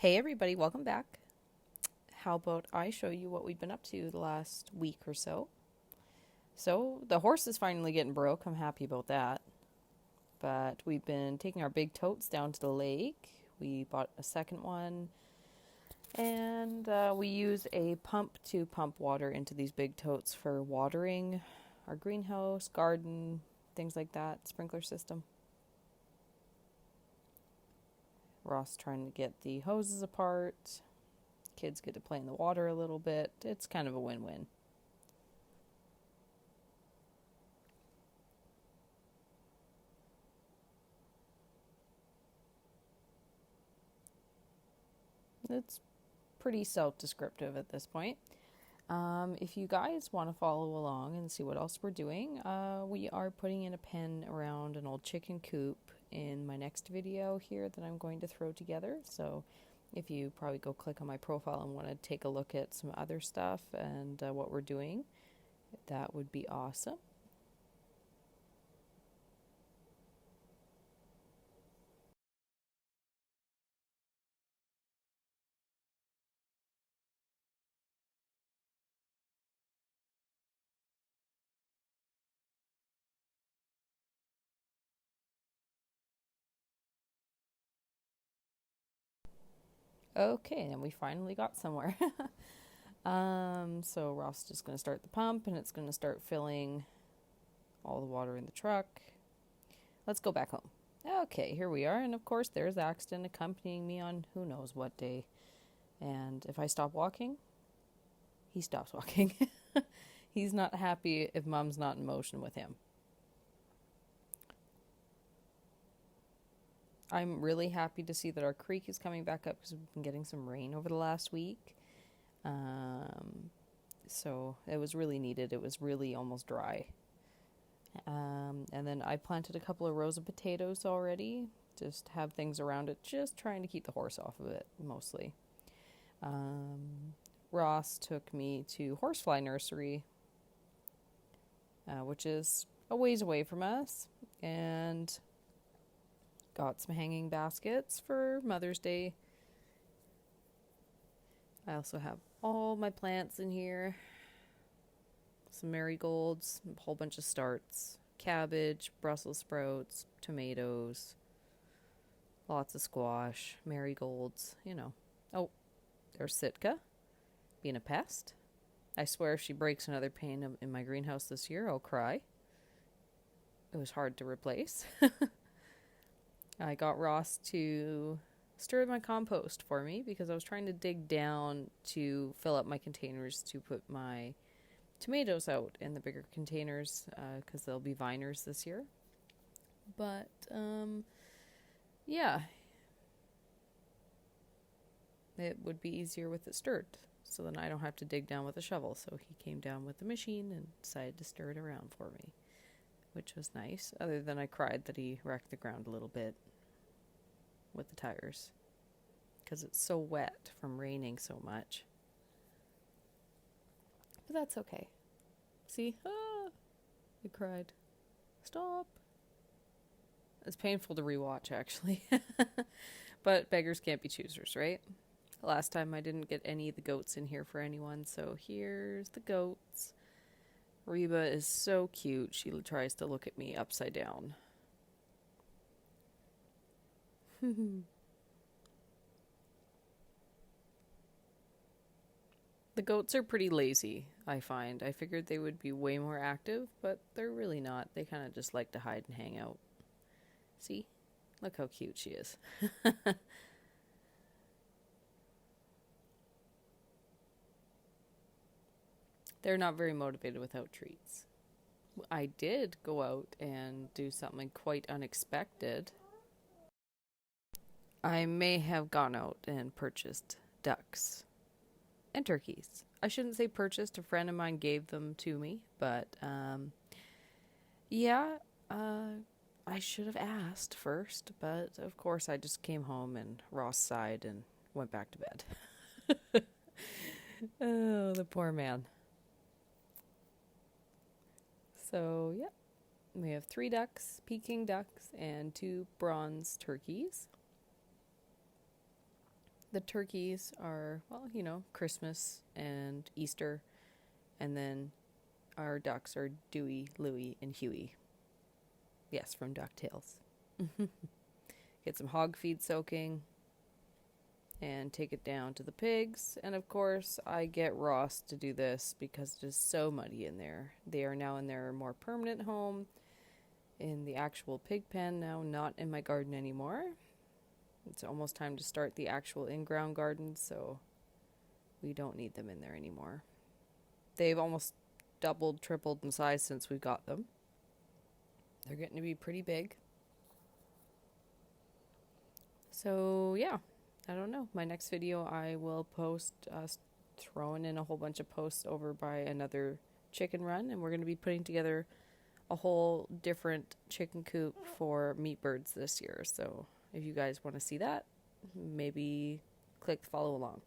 Hey everybody, welcome back. How about I show you what we've been up to the last week or so? So, the horse is finally getting broke. I'm happy about that. But we've been taking our big totes down to the lake. We bought a second one. And we use a pump to pump water into these big totes for watering our greenhouse, garden, things like that, sprinkler system. Ross trying to get the hoses apart. Kids get to play in the water a little bit. It's kind of a win-win. It's pretty self-descriptive at this point. If you guys want to follow along and see what else we're doing, we are putting in a pen around an old chicken coop in my next video here that I'm going to throw together. So if you probably go click on my profile and want to take a look at some other stuff and what we're doing, that would be awesome. Okay, and we finally got somewhere. So Ross is just going to start the pump and it's going to start filling all the water in the truck. Let's go back home. Okay, here we are. And of course, there's Axton accompanying me on who knows what day. And if I stop walking, he stops walking. He's not happy if Mom's not in motion with him. I'm really happy to see that our creek is coming back up because we've been getting some rain over the last week. So it was really needed. It was really almost dry. And then I planted a couple of rows of potatoes already. Just have things around it, just trying to keep the horse off of it, mostly. Ross took me to Horsefly Nursery, which is a ways away from us, and got some hanging baskets for Mother's Day. I also have all my plants in here. Some marigolds, a whole bunch of starts, cabbage, Brussels sprouts, tomatoes, lots of squash, marigolds, you know. Oh, there's Sitka, being a pest. I swear if she breaks another pane in my greenhouse this year, I'll cry. It was hard to replace. I got Ross to stir my compost for me because I was trying to dig down to fill up my containers to put my tomatoes out in the bigger containers because they'll be viners this year. But, yeah. It would be easier with it stirred. So then I don't have to dig down with a shovel. So he came down with the machine and decided to stir it around for me, which was nice. Other than I cried that he wrecked the ground a little bit with the tires because it's so wet from raining so much. But that's okay. See? Ah, I cried. Stop. It's painful to rewatch, actually. But beggars can't be choosers, right? Last time I didn't get any of the goats in here for anyone, so here's the goats. Reba is so cute. She tries to look at me upside down. The goats are pretty lazy, I find. I figured they would be way more active, but they're really not. They kind of just like to hide and hang out. See? Look how cute she is. They're not very motivated without treats. I did go out and do something quite unexpected. I may have gone out and purchased ducks and turkeys. I shouldn't say purchased. A friend of mine gave them to me, but yeah, I should have asked first, but of course I just came home and Ross sighed and went back to bed. Oh, the poor man. So, yeah, we have 3 ducks, Peking ducks, and 2 bronze turkeys. The turkeys are, well, you know, Christmas and Easter. And then our ducks are Dewey, Louie, and Huey. Yes, from DuckTales. Get some hog feed soaking and take it down to the pigs. And of course, I get Ross to do this because it is so muddy in there. They are now in their more permanent home in the actual pig pen now, not in my garden anymore. It's almost time to start the actual in-ground garden, so we don't need them in there anymore. They've almost doubled, tripled in size since we got them. They're getting to be pretty big. So, yeah. I don't know. My next video I will post throwing in a whole bunch of posts over by another chicken run, and we're going to be putting together a whole different chicken coop for meat birds this year. So if you guys want to see that, maybe click follow along.